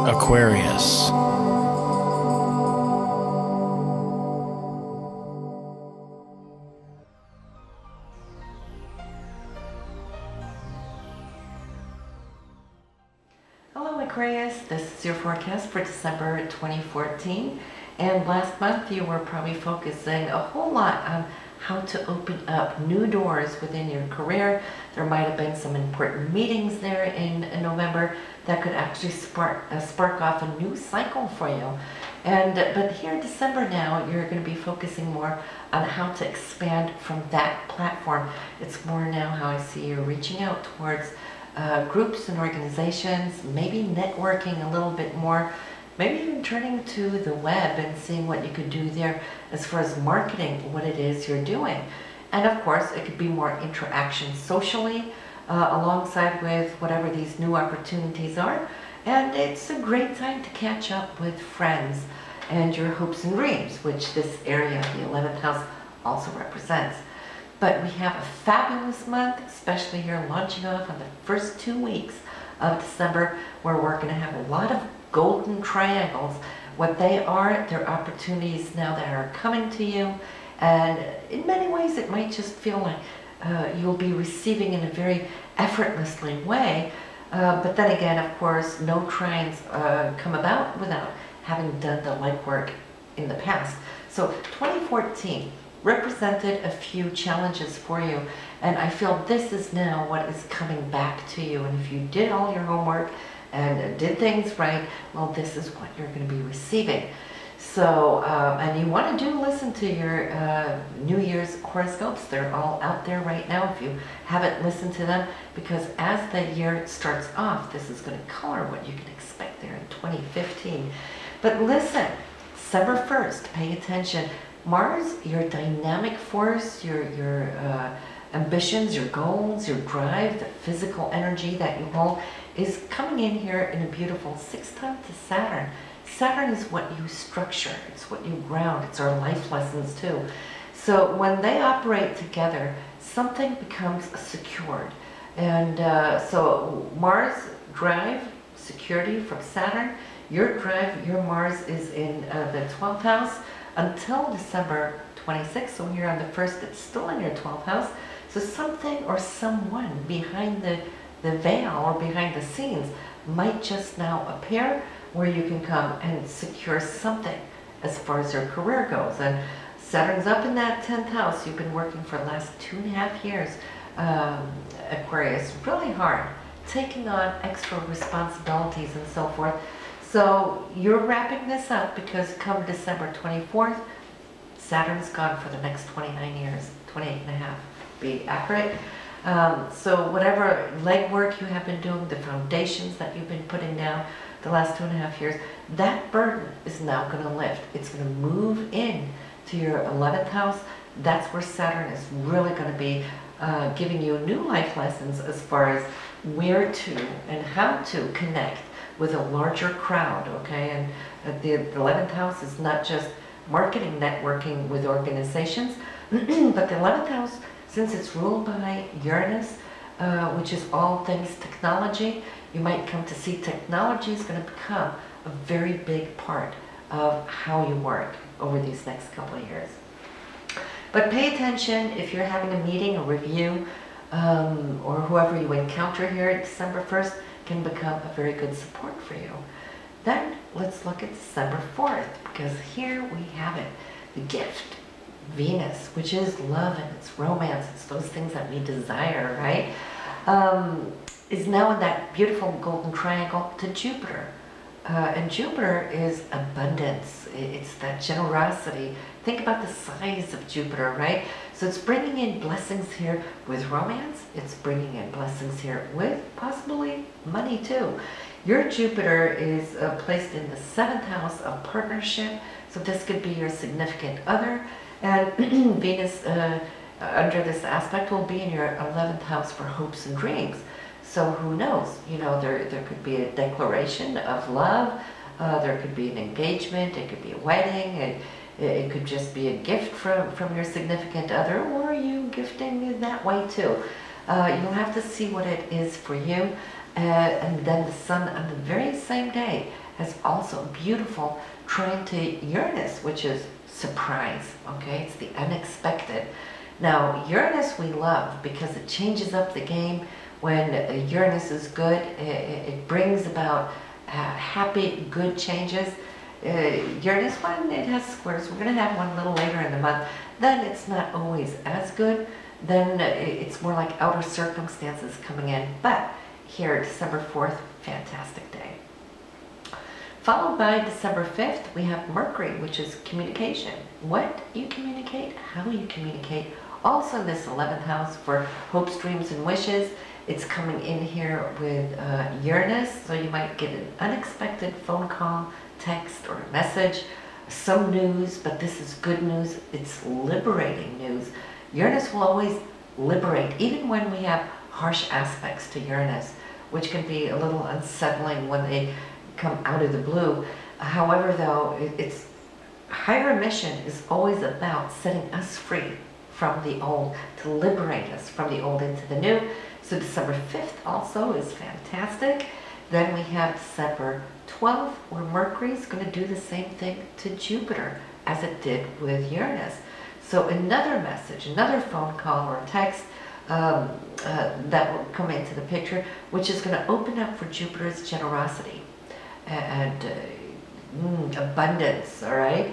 Aquarius. Hello Aquarius, this is your forecast for December 2014, and last month you were probably focusing a whole lot on how to open up new doors within your career. There might have been some important meetings there in November that could actually spark off a new cycle for you. But here in December now, you're going to be focusing more on how to expand from that platform. It's more now how I see you reaching out towards groups and organizations, maybe networking a little bit more, maybe even turning to the web and seeing what you could do there as far as marketing what it is you're doing. And of course, it could be more interaction socially alongside with whatever these new opportunities are. And it's a great time to catch up with friends and your hopes and dreams, which this area, the 11th house, also represents. But we have a fabulous month, especially here launching off on the first 2 weeks of December, where we're going to have a lot of golden triangles. What they are, they're opportunities now that are coming to you, and in many ways it might just feel like you'll be receiving in a very effortlessly way, but then again, of course, no trines come about without having done the legwork in the past. So 2014 represented a few challenges for you, and I feel this is now what is coming back to you, and if you did all your homework and did things right, well, this is what you're going to be receiving. So, and you want to listen to your New Year's horoscopes. They're all out there right now if you haven't listened to them, because as the year starts off, this is going to color what you can expect there in 2015. But listen, December 1st, pay attention. Mars, your dynamic force, your ambitions, your goals, your drive, the physical energy that you hold, is coming in here in a beautiful sextile to Saturn. Saturn is what you structure, it's what you ground, it's our life lessons too. So when they operate together, something becomes secured. And so Mars drive, security from Saturn, your drive, your Mars is in the 12th house until December 26th. So here on the 1st, it's still in your 12th house. So something or someone behind the veil or behind the scenes might just now appear where you can come and secure something as far as your career goes. And Saturn's up in that 10th house. You've been working for the last 2.5 years, Aquarius, really hard, taking on extra responsibilities and so forth. So you're wrapping this up because come December 24th, Saturn's gone for the next 29 years, 28.5, be accurate. So whatever legwork you have been doing, the foundations that you've been putting down the last 2.5 years, that burden is now going to lift. It's going to move in to your 11th house. That's where Saturn is really going to be giving you new life lessons as far as where to and how to connect with a larger crowd, okay? And the 11th house is not just marketing, networking with organizations, but the 11th house, since it's ruled by Uranus, which is all things technology, you might come to see technology is going to become a very big part of how you work over these next couple of years. But pay attention if you're having a meeting, a review, or whoever you encounter here at December 1st can become a very good support for you. Then let's look at December 4th, because here we have it, the gift, Venus, which is love and it's romance, it's those things that we desire, right? Is now in that beautiful golden triangle to Jupiter. And Jupiter is abundance, it's that generosity. Think about the size of Jupiter, right? So it's bringing in blessings here with romance, it's bringing in blessings here with possibly money too. Your Jupiter is placed in the 7th house of partnership, so this could be your significant other, and Venus under this aspect will be in your 11th house for hopes and dreams. So who knows, you know, there could be a declaration of love, there could be an engagement, it could be a wedding, it could just be a gift from your significant other, or you gifting that way too. You'll have to see what it is for you. And then the Sun on the very same day has also beautiful trine to Uranus, which is surprise, okay? It's the unexpected. Now, Uranus we love because it changes up the game. When Uranus is good, it brings about happy, good changes. Uranus, when it has squares, we're going to have one a little later in the month, then it's not always as good. Then it's more like outer circumstances coming in. But here, December 4th, fantastic day. Followed by December 5th, we have Mercury, which is communication. What you communicate, how you communicate. Also in this 11th house for hopes, dreams, and wishes. It's coming in here with Uranus, so you might get an unexpected phone call, text, or a message. Some news, but this is good news. It's liberating news. Uranus will always liberate, even when we have harsh aspects to Uranus, which can be a little unsettling when they come out of the blue. However, though, its higher mission is always about setting us free from the old, to liberate us from the old into the new. So December 5th also is fantastic. Then we have December 12th, where Mercury is going to do the same thing to Jupiter as it did with Uranus. So another message, another phone call or text that will come into the picture, which is going to open up for Jupiter's generosity and abundance, all right?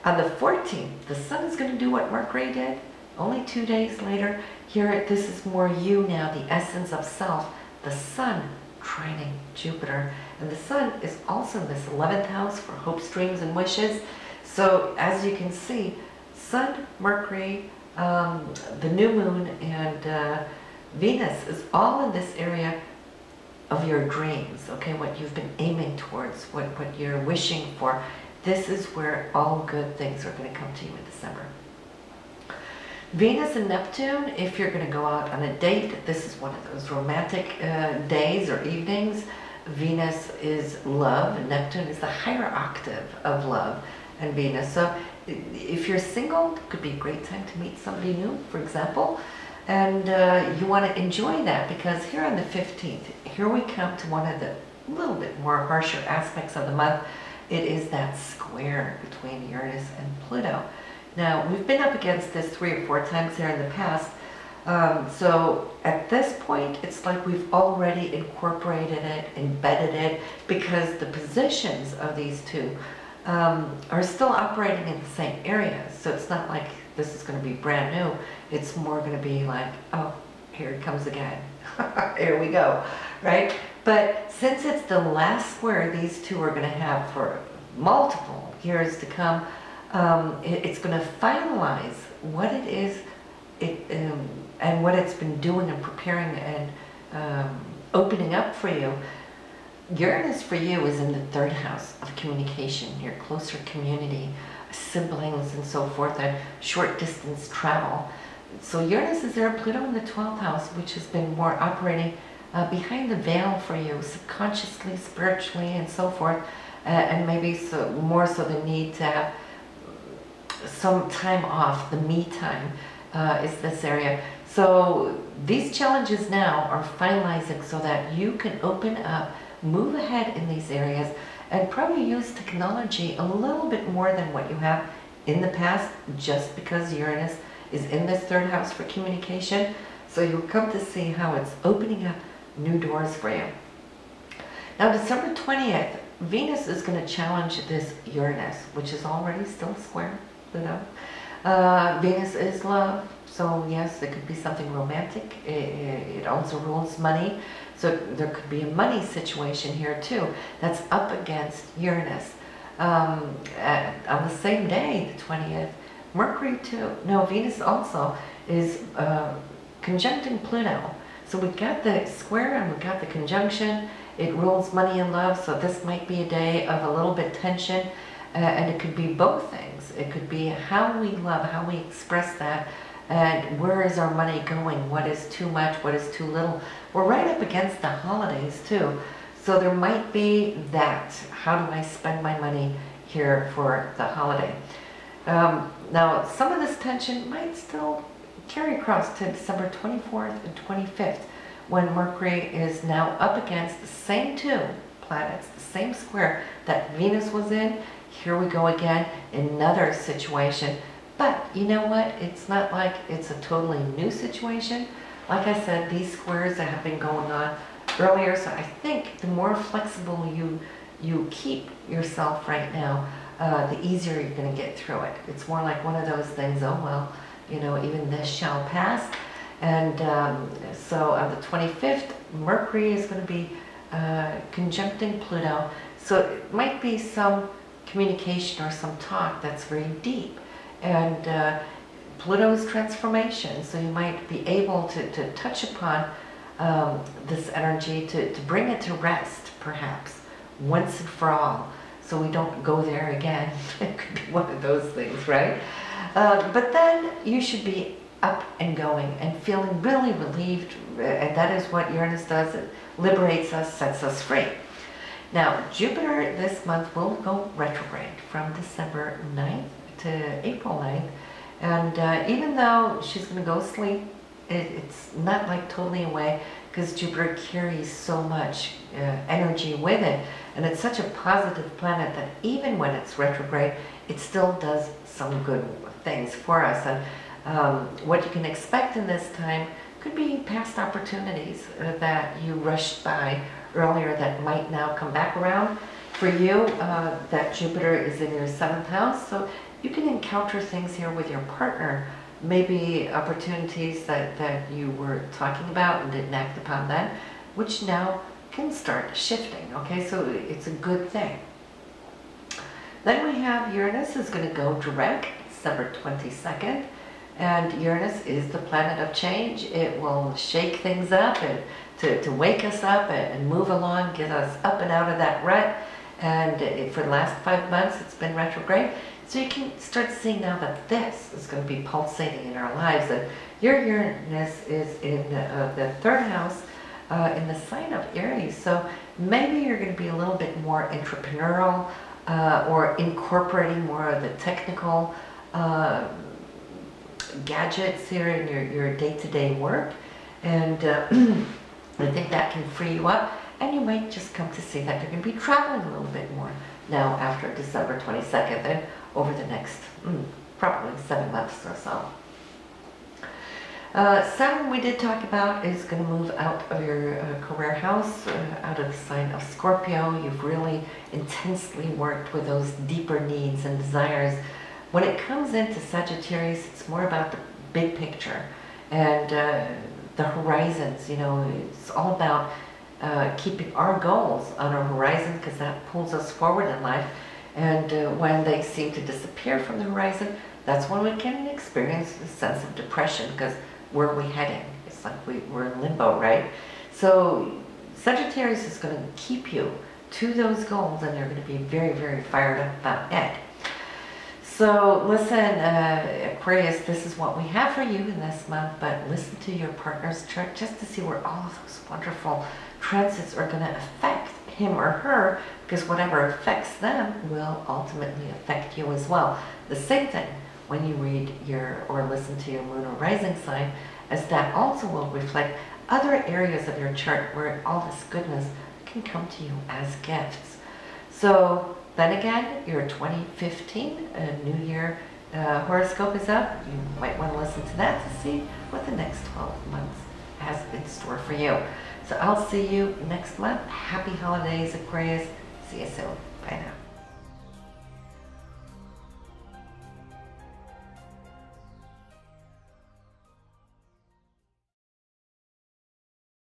On the 14th, the Sun is going to do what Mercury did. Only 2 days later, here, this is more you now, the essence of self. The Sun trining Jupiter. And the Sun is also in this 11th house for hopes, dreams, and wishes. So, as you can see, Sun, Mercury, the new moon, and Venus is all in this area of your dreams, okay? What you've been aiming towards, what you're wishing for. This is where all good things are going to come to you in December. Venus and Neptune, if you're going to go out on a date, this is one of those romantic days or evenings. Venus is love, and Neptune is the higher octave of love and Venus. So if you're single, it could be a great time to meet somebody new, for example. And you want to enjoy that because here on the 15th, here we come to one of the little bit more harsher aspects of the month. It is that square between Uranus and Pluto. Now, we've been up against this 3 or 4 times here in the past. So at this point, it's like we've already incorporated it, embedded it, because the positions of these two are still operating in the same areas. So it's not like this is going to be brand new. It's more going to be like, oh, here it comes again. Here we go, right? But since it's the last square these two are going to have for multiple years to come, it's going to finalize what it is and what it's been doing and preparing and opening up for you. Uranus for you is in the 3rd house of communication, your closer community, siblings and so forth, and short distance travel. So Uranus is there, Pluto in the 12th house, which has been more operating behind the veil for you, subconsciously, spiritually, and so forth, and maybe more so the need to have some time off, the me time is this area. So these challenges now are finalizing so that you can open up, move ahead in these areas, and probably use technology a little bit more than what you have in the past, just because Uranus is in this 3rd house for communication. So you'll come to see how it's opening up new doors for you. Now December 20th, Venus is going to challenge this Uranus, which is already still square. Venus is love, so yes, it could be something romantic. It also rules money, so there could be a money situation here too that's up against Uranus. On the same day, the 20th, Mercury too, no, Venus also is conjuncting Pluto. So we've got the square and we've got the conjunction. It rules money and love, so this might be a day of a little bit tension. And it could be both things. It could be how we love, how we express that, and where is our money going? What is too much? What is too little? We're right up against the holidays too. So there might be that. How do I spend my money here for the holiday? Now, some of this tension might still carry across to December 24th and 25th, when Mercury is now up against the same two planets, the same square that Venus was in. Here we go again, another situation. But you know what? It's not like it's a totally new situation. Like I said, these squares that have been going on earlier, so I think the more flexible you keep yourself right now, the easier you're going to get through it. It's more like one of those things, oh well, you know, even this shall pass. And so on the 25th, Mercury is going to be conjuncting Pluto. So it might be some communication or some talk that's very deep. And Pluto's transformation, so you might be able to touch upon this energy to bring it to rest, perhaps, once and for all, so we don't go there again. It could be one of those things, right? But then you should be up and going and feeling really relieved, and that is what Uranus does. It liberates us, sets us free. Now, Jupiter this month will go retrograde from December 9th to April 9th, and even though she's going to go sleep, it's not like totally away, because Jupiter carries so much energy with it, and it's such a positive planet that even when it's retrograde, it still does some good things for us. And what you can expect in this time could be past opportunities that you rushed by earlier that might now come back around. For you, that Jupiter is in your 7th house, so you can encounter things here with your partner, maybe opportunities that you were talking about and didn't act upon then, which now can start shifting, okay? So it's a good thing. Then we have Uranus is going to go direct December 22nd, and Uranus is the planet of change. It will shake things up and to wake us up and move along, get us up and out of that rut. And for the last 5 months, it's been retrograde. So you can start seeing now that this is going to be pulsating in our lives. That your Uranus is in the 3rd house in the sign of Aries. So maybe you're going to be a little bit more entrepreneurial or incorporating more of the technical gadgets here in your day-to-day work. And I think that can free you up. And you might just come to see that you're going to be traveling a little bit more now after December 22nd and over the next probably 7 months or so. Saturn, we did talk about, is going to move out of your career house, out of the sign of Scorpio. You've really intensely worked with those deeper needs and desires. When it comes into Sagittarius, it's more about the big picture and the horizons. You know, it's all about keeping our goals on our horizon, because that pulls us forward in life. And when they seem to disappear from the horizon, that's when we can experience a sense of depression, because where are we heading? It's like we're in limbo, right? So Sagittarius is going to keep you to those goals, and you're going to be very, very fired up about it. So listen, Aquarius, this is what we have for you in this month, but listen to your partner's chart just to see where all of those wonderful transits are going to affect him or her, because whatever affects them will ultimately affect you as well. The same thing when you read or listen to your moon or rising sign, as that also will reflect other areas of your chart where all this goodness can come to you as gifts. So then again, your 2015 New Year horoscope is up. You might want to listen to that to see what the next 12 months has in store for you. So I'll see you next month. Happy holidays, Aquarius. See you soon.